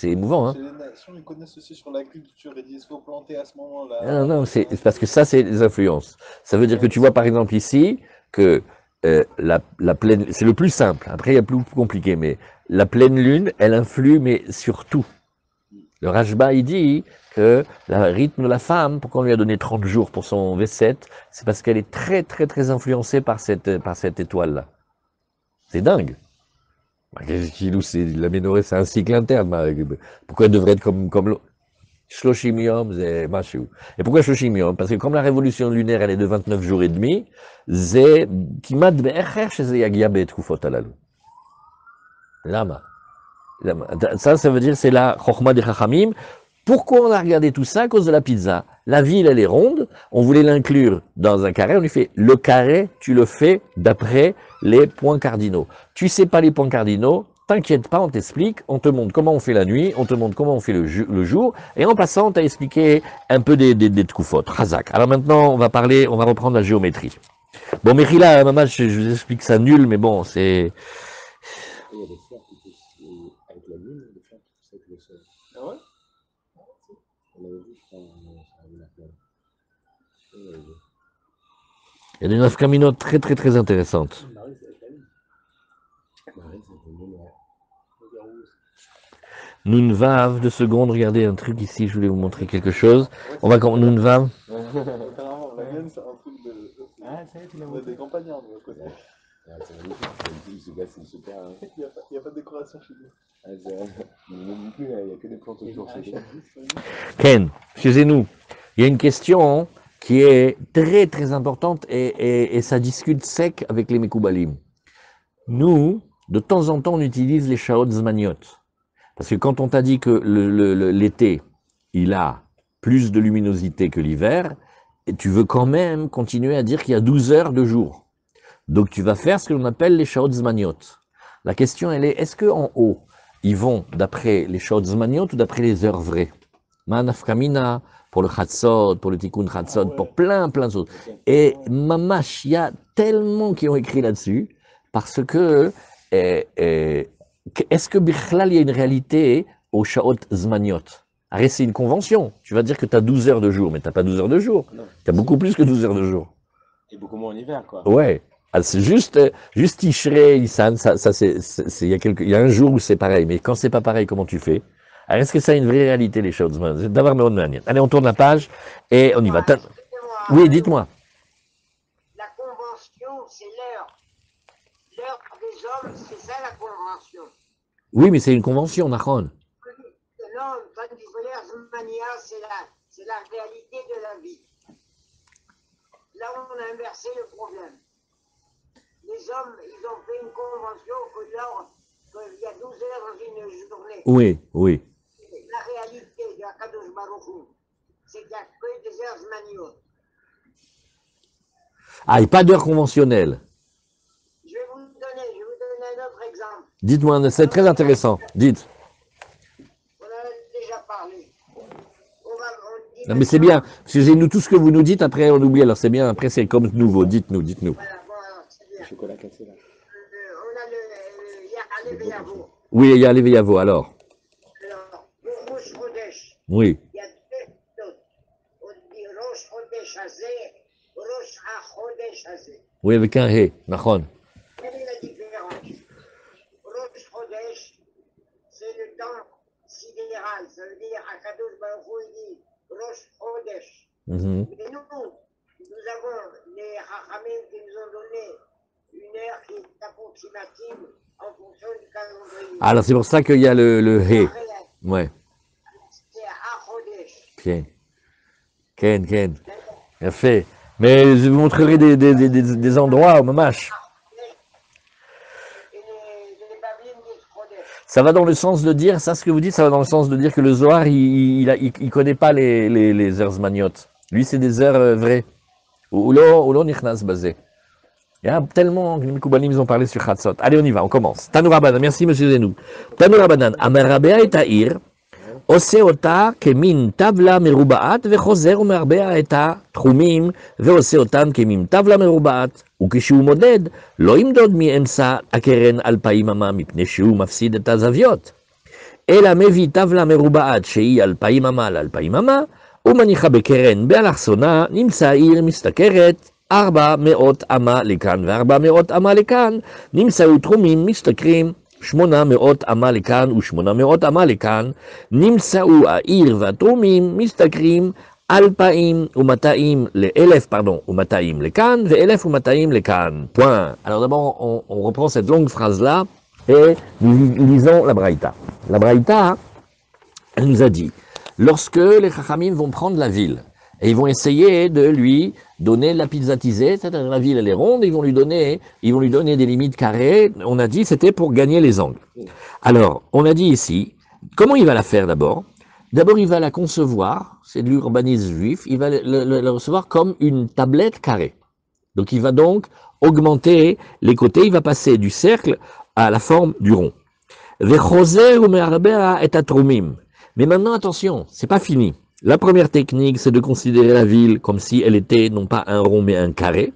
émouvant, hein. Chez les nations, ils connaissent aussi sur l'agriculture et disent qu'il faut planter à ce moment-là. Non, non, c'est parce que ça, c'est des influences. Ça veut dire que tu vois, par exemple, ici, que la pleine, c'est le plus simple. Après, il y a plus compliqué, mais la pleine lune, elle influe, mais sur tout. Le Rashba, il dit que le rythme de la femme, pourquoi on lui a donné 30 jours pour son V7, c'est parce qu'elle est très, très, très influencée par cette étoile-là. C'est dingue. La ménorée, c'est un cycle interne. Pourquoi elle devrait être comme l'autre? Shloshim Yom, c'est Mashou. Et pourquoi Shloshim Yom? Parce que comme la révolution lunaire, elle est de 29 jours et demi, c'est Kimat Be'echer Sheze Yagia Be'etrufot Alalu. Lama. Ça veut dire c'est la Chochma des Chachamim. Pourquoi on a regardé tout ça? À cause de la pizza. La ville, elle est ronde, on voulait l'inclure dans un carré, on lui fait le carré, tu le fais d'après les points cardinaux. Tu sais pas les points cardinaux, t'inquiète pas, on t'explique, on te montre comment on fait la nuit, on te montre comment on fait le jour, et en passant, on t'a expliqué un peu des tkoufot, Razak. Alors maintenant, on va reprendre la géométrie. Bon, Mechila, maman, je vous explique ça nul, mais bon, c'est... Il y a des fleurs qui poussent avec la lune, des fleurs qui poussent avec le sol. Ah ouais? On l'avait vu, je crois, à la plage. Il y a des nafkaminotes très très très intéressantes. Marie, c'est avec la lune. Marie, c'est avec la lune, ouais. Nunvav, 2 secondes, regardez un truc ici, je voulais vous montrer quelque chose. On va quand Nunvav. Carrément, la mienne, c'est un truc de. Ah, ça y est, tu l'as On a des campagnards, nous, à côté. Ouais, c'est magnifique, ce gars, c'est super. Hein. Il n'y a pas de décoration chez nous. Ah, c'est vrai. Non plus, il n'y a que des plantes autour. Ken, excusez-nous, il y a une question qui est très très importante et ça discute sec avec les Mekoubalim. Nous, de temps en temps, on utilise les shaot zmaniot. Parce que quand on t'a dit que l'été, il a plus de luminosité que l'hiver, et tu veux quand même continuer à dire qu'il y a 12 heures de jour. Donc tu vas faire ce que l'on appelle les shaot zmaniot. La question, elle est, est-ce qu'en haut, ils vont d'après les shaot zmaniot ou d'après les heures vraies? Manafkamina, pour le Chatzot, pour le Tikkun Chatzot, pour plein d'autres. Et Mamash, il y a tellement qui ont écrit là-dessus, parce que est-ce que Bichlal, il y a une réalité au Shaot Zmaniot? Arrête, c'est une convention. Tu vas dire que tu as 12 heures de jour, mais tu n'as pas 12 heures de jour. Tu as beaucoup plus que 12 heures de jour. Et beaucoup moins en hiver, quoi. Ouais. Alors, c'est juste Tishrei, Nissan, il y a un jour où c'est pareil, mais quand c'est pas pareil, comment tu fais? Alors, est-ce que ça a une vraie réalité, les choses? D'abord, allez, on tourne la page et on y va. Oui, dites-moi. La convention, c'est l'heure. L'heure des hommes, c'est ça la convention. Oui, mais c'est une convention, Nahon. Non, tandis que l'heure Zmania, c'est la réalité de la vie. Là, on a inversé le problème. Les hommes, ils ont fait une convention qu'il y a 12 heures dans une journée. Oui, oui. La réalité de Akadosh Baruch Hu, c'est qu'il n'y a que des heures Zmaniot. Ah, et pas d'heure conventionnelle. Je vais vous donner un autre exemple. Dites-moi, c'est très intéressant. Dites. On en a déjà parlé. Non, mais c'est bien. Parce que nous, tout ce que vous nous dites, après, on oublie. Alors, c'est bien. Après, c'est comme nouveau. Dites-nous. Voilà, bon, alors, c'est bien. Le chocolat cassé là. On a le Yarale Veyavo. Oui, il y a les Veyavo, alors. Alors, le Rosh Chodesh, Oui. il y a deux notes. On dit Rosh Chodesh Hazeh, Rosh HaChodesh Hazeh. Oui, avec un He, Nachon. Quelle est la différence? Rosh Chodesh, c'est le temps sidéral. Ça veut dire Akadosh Baruch Hu, il dit Rosh Chodesh. Mhm. Mais nous avons les Chachamim qui nous ont donné une heure qui est approximative en fonction du calendrier. Alors, c'est pour ça qu'il y a le He. Ouais. C'est HaChodesh. Bien. Ken, Ken. Bien fait. Mais je vous montrerai des endroits au Mamash. Et les Babylines disent Chodesh. Ça va dans le sens de dire, ça ce que vous dites, ça va dans le sens de dire que le Zohar, il connaît pas les heures zmaniotes. Lui, c'est des heures vraies. Ou lo nichnas basé. Il y a tellement que les Mekoubalim, ils ont parlé sur Chatzot. Allez, on y va, on commence. Tanoura Banan, merci monsieur Zenou. Tanoura Banan, Amar Rabbe'a et Ta'ir, עושה אותה כמין טבלה מרובעת וחוזר ומרבע את התחומים ועושה אותן כמין טבלה מרובעת, וכשהוא מודד לא ימדוד מאמצע הקרן 2,000 אמה מפני שהוא מפסיד את הזוויות, אלא מביא טבלה מרובעת שהיא 2,000 אמה ל2,000 אמה ומניחה בקרן באלכסונה, נמצא העיר משתכרת 400 אמה לכאן ו400 אמה לכאן, נמצאו תחומים משתכרים 800 אמה לכאן ו800 אמה לכאן, נמצאו העיר והתרומים משתכרים 2,200 לכאן ו1,200 לכאן. Point. Alors d'abord, on reprend cette longue phrase-là et nous lisons la Braïta. La Braïta, elle nous a dit, lorsque les Chachamim vont prendre la ville, et ils vont essayer de lui donner la pizzatisée, c'est-à-dire la ville elle est ronde, ils vont lui donner des limites carrées, on a dit c'était pour gagner les angles. Alors, on a dit ici, comment il va la faire d'abord? D'abord il va la concevoir, c'est de l'urbanisme juif, il va le recevoir comme une tablette carrée. Donc il va donc augmenter les côtés, il va passer du cercle à la forme du rond. Mais maintenant attention, c'est pas fini. La première technique, c'est de considérer la ville comme si elle était non pas un rond mais un carré.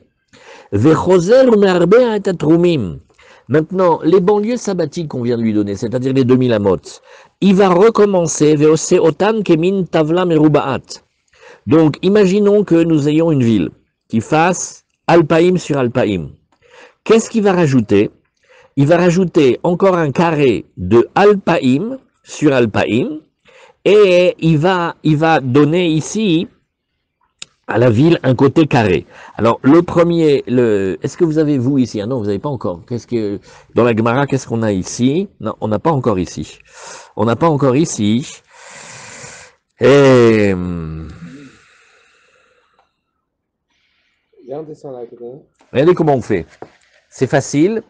Maintenant, les banlieues sabbatiques qu'on vient de lui donner, c'est-à-dire les 2000 amot, il va recommencer. Donc, imaginons que nous ayons une ville qui fasse Alpaïm sur Alpaïm. Qu'est-ce qu'il va rajouter? Il va rajouter encore un carré de Alpaïm sur Alpaïm. Et il va donner ici à la ville un côté carré. Alors le premier, est-ce que vous avez vous ici? Ah non, vous n'avez pas encore. Dans la Gemara, qu'est-ce qu'on a ici? Non, on n'a pas encore ici. On n'a pas encore ici. Et regardez comment on fait. C'est facile.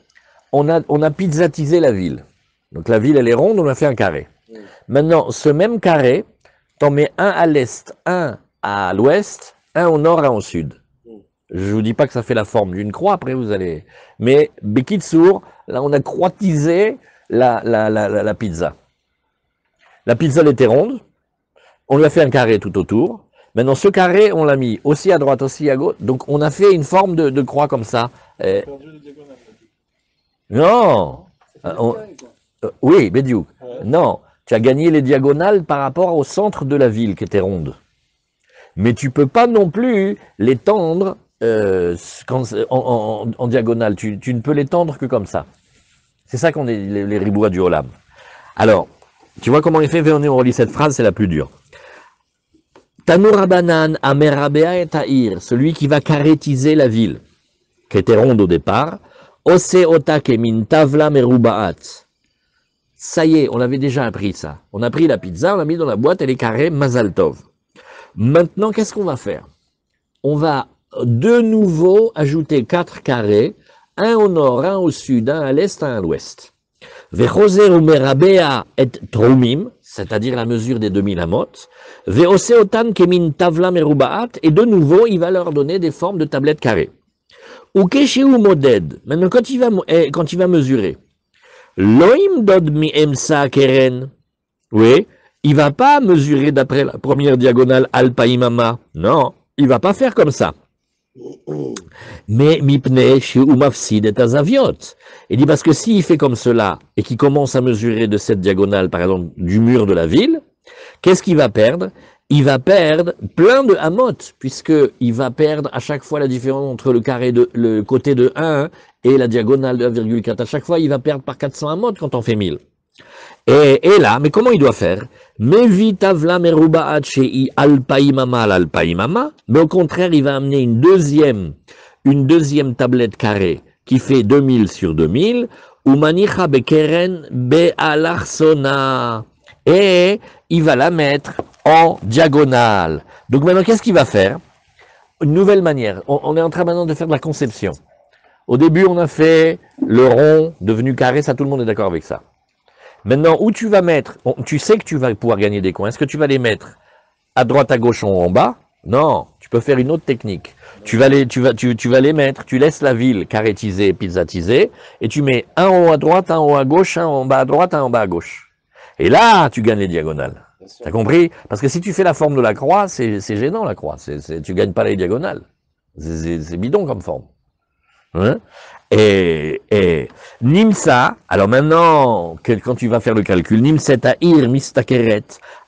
On a pizzatisé la ville. Donc la ville elle est ronde, on a fait un carré. Maintenant, ce même carré, t'en mets un à l'est, un à l'ouest, un au nord, un au sud. Je vous dis pas que ça fait la forme d'une croix, après vous allez... Mais, Bekitsour, là on a croatisé la pizza. La pizza elle était ronde, on lui a fait un carré tout autour. Maintenant ce carré, on l'a mis aussi à droite, aussi à gauche. Donc on a fait une forme de croix comme ça. Non oui, Bédiou. Non. Tu as gagné les diagonales par rapport au centre de la ville qui était ronde. Mais tu peux pas non plus l'étendre en diagonale. Tu ne peux l'étendre que comme ça. C'est ça qu'on est les riboua du Olam. Alors, tu vois comment il fait? Venez, on relit cette phrase, c'est la plus dure. Tanoura Banan, Amer Rabbe'a et Ta'ir, celui qui va carrétiser la ville, qui était ronde au départ, Ose Otake min Tavla Meruba'at. Ça y est, on avait déjà appris ça. On a pris la pizza, on l'a mis dans la boîte, elle est carrée, Mazal Tov. Maintenant, qu'est-ce qu'on va faire? On va de nouveau ajouter 4 carrés, un au nord, un au sud, un à l'est, un à l'ouest. Vechoser umerabea et tromim, c'est-à-dire la mesure des 2000 amot. Veose otan kemin tavla merubaat, et de nouveau, il va leur donner des formes de tablettes carrées. Ou keshiu moded, maintenant quand il va mesurer, Loim dod mi emsa keren. Oui, il va pas mesurer d'après la première diagonale alpaïmama. Non, il va pas faire comme ça. Mais mipne chez Umafsid et Azaviot. Il dit parce que s'il fait comme cela et qu'il commence à mesurer de cette diagonale, par exemple, du mur de la ville, qu'est-ce qu'il va perdre? Il va perdre plein de hamot, puisqu'il va perdre à chaque fois la différence entre le côté de 1 et la diagonale de 1,4. À chaque fois, il va perdre par 400 hamot quand on fait 1000. Et là, mais comment il doit faire? Mais au contraire, il va amener une deuxième tablette carrée qui fait 2000 sur 2000, umanicha bekeren be'alarsona. Et il va la mettre en diagonale. Donc maintenant, qu'est-ce qu'il va faire? Une nouvelle manière. On est en train maintenant de faire de la conception. Au début, on a fait le rond devenu carré, ça tout le monde est d'accord avec ça. Maintenant, où tu vas mettre, tu sais que tu vas pouvoir gagner des coins. Est-ce que tu vas les mettre à droite, à gauche ou en bas? Non, tu peux faire une autre technique. Tu vas les mettre, tu laisses la ville carrétisée, pizzatisée, et tu mets un en haut à droite, un en haut à gauche, un en bas à droite, un en bas à gauche. Et là, tu gagnes les diagonales. T'as compris? Parce que si tu fais la forme de la croix, c'est gênant la croix. Tu gagnes pas les diagonales. C'est bidon comme forme. Hein? Et Nimsa, alors maintenant, quand tu vas faire le calcul, Nimset Air Mistakeret,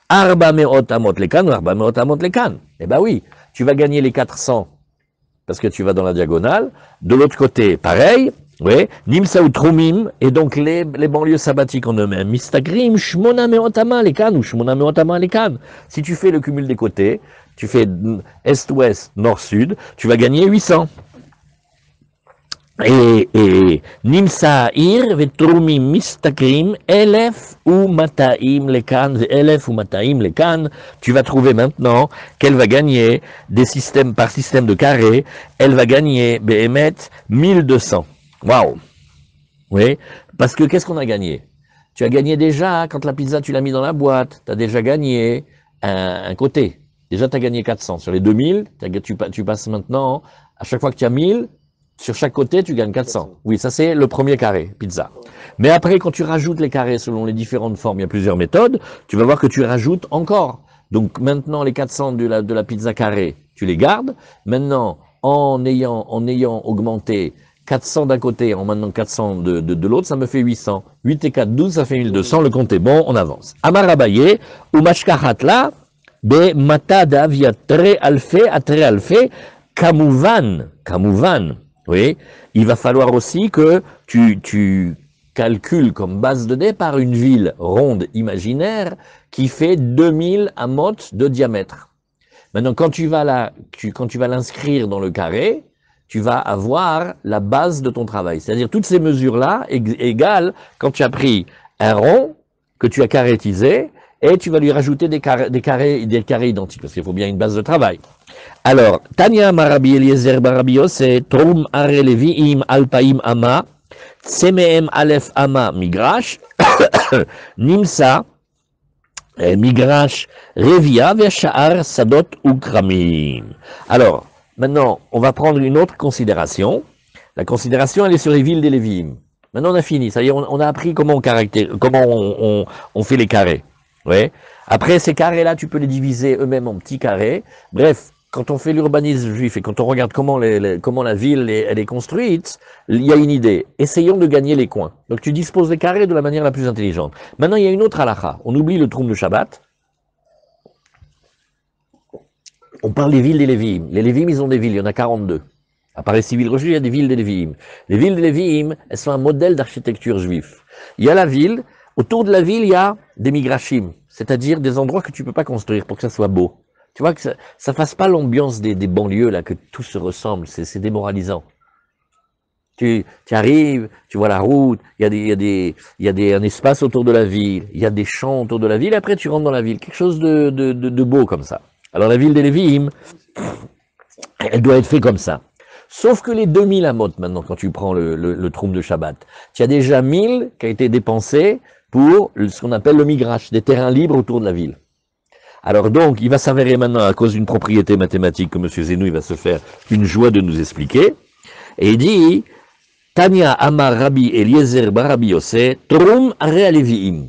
Arba Meot Amot Lekan, Arba Meot Amot Lekan. Eh ben oui, tu vas gagner les 400 parce que tu vas dans la diagonale. De l'autre côté, pareil, oui, Nimsa ou Trumim, et donc les banlieues sabbatiques en eux-mêmes, Mistakrim, Shmona Meotama Lekan ou Shmona Meotama Lekan. Si tu fais le cumul des côtés, tu fais est-ouest, nord-sud, tu vas gagner 800. Et Nimsa Ir Vetrumim Mistakrim Elef ou Mataim Lekan, Elef ou Mataim Lekan, tu vas trouver maintenant qu'elle va gagner des systèmes par système de carré, elle va gagner Behemet 1200. Waouh! Oui, parce que qu'est-ce qu'on a gagné? Tu as gagné déjà, quand la pizza tu l'as mis dans la boîte, tu as déjà gagné un côté. Déjà tu as gagné 400. Sur les 2000, tu passes maintenant, à chaque fois que tu as 1000, sur chaque côté, tu gagnes 400. Oui, ça c'est le premier carré, pizza. Mais après, quand tu rajoutes les carrés selon les différentes formes, il y a plusieurs méthodes, tu vas voir que tu rajoutes encore. Donc maintenant, les 400 de la pizza carrée, tu les gardes. Maintenant, en ayant augmenté 400 d'un côté, en maintenant 400 de l'autre, ça me fait 800. 8 et 4, 12, ça fait 1200. Le compte est bon, on avance. Amar Abaye, ou mashkahatla, be mata d'aviatre alfe, atre alfe, kamouvan. Oui, il va falloir aussi que tu calcules comme base de départ une ville ronde imaginaire qui fait 2000 amot de diamètre. Maintenant, quand tu vas l'inscrire dans le carré, tu vas avoir la base de ton travail. C'est-à-dire toutes ces mesures-là égales quand tu as pris un rond que tu as carrétisé et tu vas lui rajouter des carrés identiques parce qu'il faut bien une base de travail. Alors, Tanya Marabi Eliezer Barabio, c'est Trum Are Leviim Alpaim Ama, Tsemeem Aleph Ama Migrash, Nimsa, Migrash Revia, Vesha'ar Sadot Ukramim. Alors, maintenant, on va prendre une autre considération. La considération, elle est sur les villes des Lévi'im. Maintenant, on a fini. C'est-à-dire, on a appris comment on fait les carrés. Ouais. Après, ces carrés-là, tu peux les diviser eux-mêmes en petits carrés. Bref, quand on fait l'urbanisme juif et quand on regarde comment la ville elle est construite, il y a une idée. Essayons de gagner les coins. Donc tu disposes des carrés de la manière la plus intelligente. Maintenant, il y a une autre halakha. On oublie le troum de Shabbat. On parle des villes des Lévi'im. Les Lévi'im, ils ont des villes. Il y en a 42. À part les civils religieux, il y a des villes des Lévi'im. Les villes des Lévi'im, elles sont un modèle d'architecture juif. Il y a la ville. Autour de la ville, il y a des migrashim. C'est-à-dire des endroits que tu peux pas construire pour que ça soit beau. Tu vois que ça fasse pas l'ambiance des banlieues, là, que tout se ressemble, c'est démoralisant. Tu arrives, tu vois la route, il y a un espace autour de la ville, il y a des champs autour de la ville, et après tu rentres dans la ville, quelque chose de beau comme ça. Alors la ville des Lévi'im, elle doit être faite comme ça. Sauf que les 2000 amot maintenant, quand tu prends le troum de Shabbat, tu as déjà 1000 qui a été dépensé pour ce qu'on appelle le migrash, des terrains libres autour de la ville. Alors donc, il va s'avérer maintenant, à cause d'une propriété mathématique que M. Zenou il va se faire une joie de nous expliquer, et il dit, Tanya Amar Rabbi Eliezer Barabi Yosef, Trum Are Levi'im,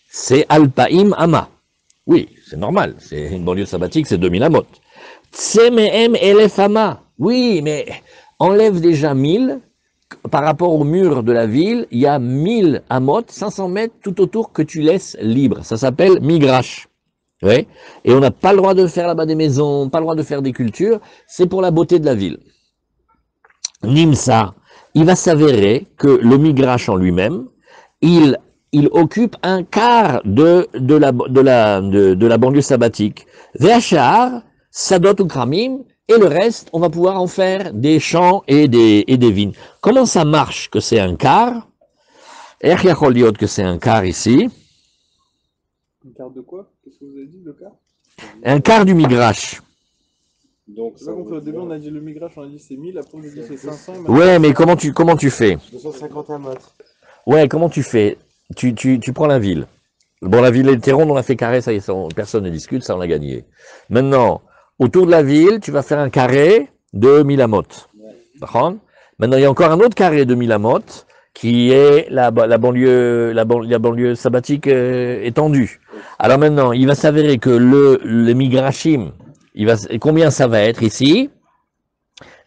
c'est Alpaim Ama. Oui, c'est normal, c'est une banlieue sabbatique, c'est 2000 amot. Tsemeem Elef Ama, Oui, mais enlève déjà 1000. Par rapport au mur de la ville, il y a 1000 amot, 500 mètres tout autour que tu laisses libre. Ça s'appelle migrash. Ouais. Et on n'a pas le droit de faire là-bas des maisons, pas le droit de faire des cultures. C'est pour la beauté de la ville. Nimsa, il va s'avérer que le migrash en lui-même, il occupe un quart de la banlieue sabbatique. Veachar, Sadot ou Kramim, et le reste, on va pouvoir en faire des champs et des vignes. Comment ça marche que c'est un quart? Que c'est un quart ici. Un quart de quoi? Qu'est-ce que vous avez dit, le quart? Un quart du migrash. Donc, c'est au début, on a dit le migrash, on a dit c'est 1000, après on a dit c'est 500. Ouais, mais comment tu fais? 250 amot. Ouais, comment tu fais? Tu prends la ville. Bon, la ville était ronde, on a fait carré, ça y est, personne ne discute, ça on a gagné. Maintenant, autour de la ville, tu vas faire un carré de 1000 amot. D'accord? Maintenant, il y a encore un autre carré de 1000 amot qui est la banlieue sabbatique étendue. Alors maintenant, il va s'avérer que le migrashim, combien ça va être ici?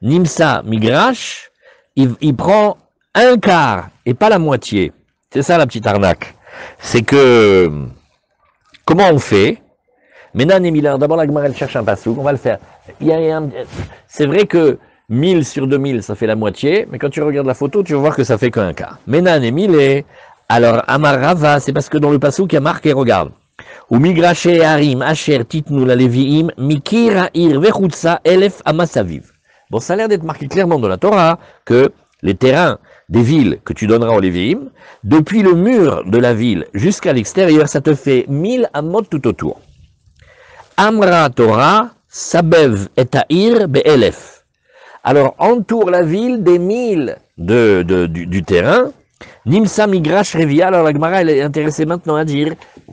Nimsa migrash, il prend un quart et pas la moitié. C'est ça la petite arnaque. C'est que, comment on fait? Menan et Miller, d'abord la Gemara elle cherche un passouk, on va le faire. C'est vrai que 1000 sur 2000 ça fait la moitié, mais quand tu regardes la photo, tu vas voir que ça fait qu'un quart. Menan et Miller, alors Amarava, c'est parce que dans le passouk il y a marqué, regarde. Ou migraché harim, asher titnu la leviim, mikira ir vechutsa elef amasaviv. Bon, ça a l'air d'être marqué clairement dans la Torah que les terrains des villes que tu donneras aux Lévi'im, depuis le mur de la ville jusqu'à l'extérieur, ça te fait 1000 amot tout autour. Amra Torah, Sabev et Ta'ir be'elef. Alors, entoure la ville des 1000 du terrain. Nimsa migrash revia. Alors, la Gemara, elle est intéressée maintenant à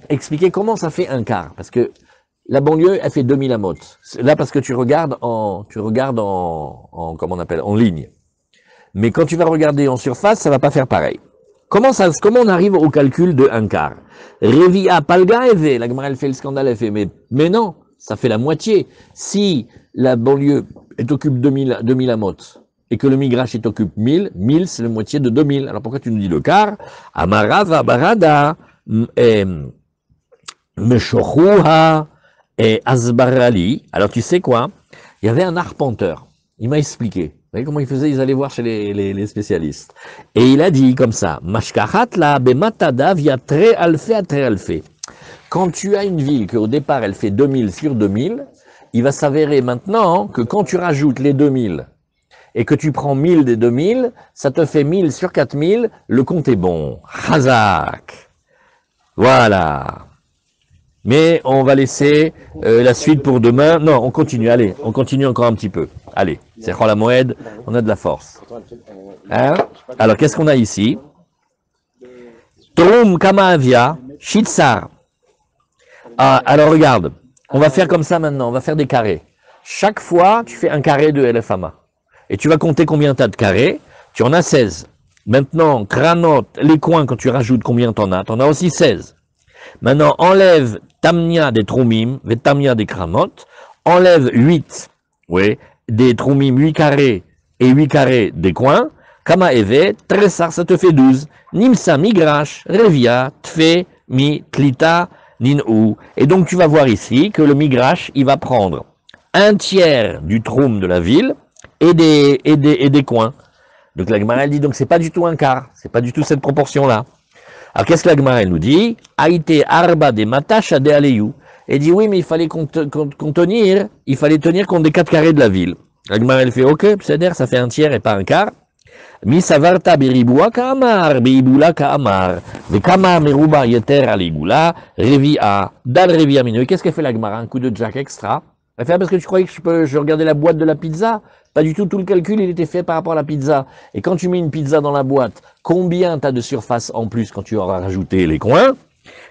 expliquer comment ça fait un quart. Parce que la banlieue, elle fait 2000 amot. Là, parce que tu regardes comment on appelle, en ligne. Mais quand tu vas regarder en surface, ça va pas faire pareil. Comment on arrive au calcul de un quart? Revia palga eve, la Gemara elle fait le scandale, elle fait, mais non, ça fait la moitié. Si la banlieue occupe 2000 amot, et que le migrash occupe 1000 c'est la moitié de 2000. Alors pourquoi tu nous dis le quart? Amarava barada, meshochuha, et asbarali. Alors tu sais quoi? Il y avait un arpenteur. Il m'a expliqué. Vous voyez comment il faisait? Ils allaient voir chez les spécialistes. Et il a dit comme ça, Mashkachat la bematada via tre alfe. Quand tu as une ville qu'au départ elle fait 2000 sur 2000, il va s'avérer maintenant que quand tu rajoutes les 2000 et que tu prends 1000 des 2000, ça te fait 1000 sur 4000, le compte est bon. Chazak. Voilà. Mais on va laisser la suite pour demain. Non, on continue, allez, on continue encore un petit peu. Allez, c'est la Moed, on a de la force. Hein? Alors, qu'est-ce qu'on a ici? Trum Kamaavia, Shitsar. Ah, alors regarde, on va faire comme ça maintenant, on va faire des carrés. Chaque fois, tu fais un carré de LFAMA. Et tu vas compter combien tu as de carrés. Tu en as 16. Maintenant, Kranot, les coins, quand tu rajoutes combien tu en as aussi 16. Maintenant, enlève Tamnia des Troumim, Tamnia des Kramot, enlève 8, oui, des Troumim, 8 carrés et 8 carrés des coins, Kama Eve, Tressar, ça te fait 12, Nimsa, Migrash, Revia, Tfe, Mi, Tlita, Nin'ou. Et donc tu vas voir ici que le Migrash, il va prendre un tiers du Troum de la ville et des coins. Donc la Gemara, elle dit, donc c'est pas du tout un quart, c'est pas du tout cette proportion-là. Alors qu'est-ce que la Gemara nous dit? Aïté arba de matacha de aleyou. Elle dit oui, mais il fallait tenir compte des 4 carrés de la ville. La Gemara elle fait ok, c'est-à-dire ça fait un tiers et pas un quart. Mi savarta beriboua ka'amar, beibula ka'amar, ve kamar meruba yeter aligula, revia, dal revia mineux. Qu'est-ce qu'elle fait la Gemara? Un coup de jack extra. Elle fait parce que tu croyais que je regardais la boîte de la pizza? Pas du tout, tout le calcul, il était fait par rapport à la pizza. Et quand tu mets une pizza dans la boîte, combien tu as de surface en plus quand tu auras rajouté les coins?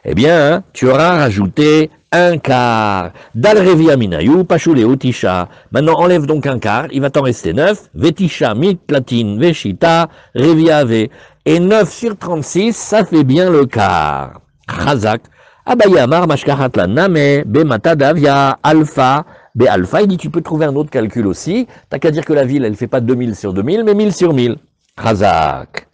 Eh bien, hein, tu auras rajouté un quart. Dal revia minayou, pachuleo tisha. Maintenant, enlève donc un quart, il va t'en rester 9. Vetisha, mit, platine, veshita, revia, ve. Et 9 sur 36, ça fait bien le quart. Chazak. Abayamar, mashkahat la name, bemata davia, alpha, B alpha, il dit tu peux trouver un autre calcul aussi. T'as qu'à dire que la ville, elle fait pas 2000 sur 2000, mais 1000 sur 1000. Razak.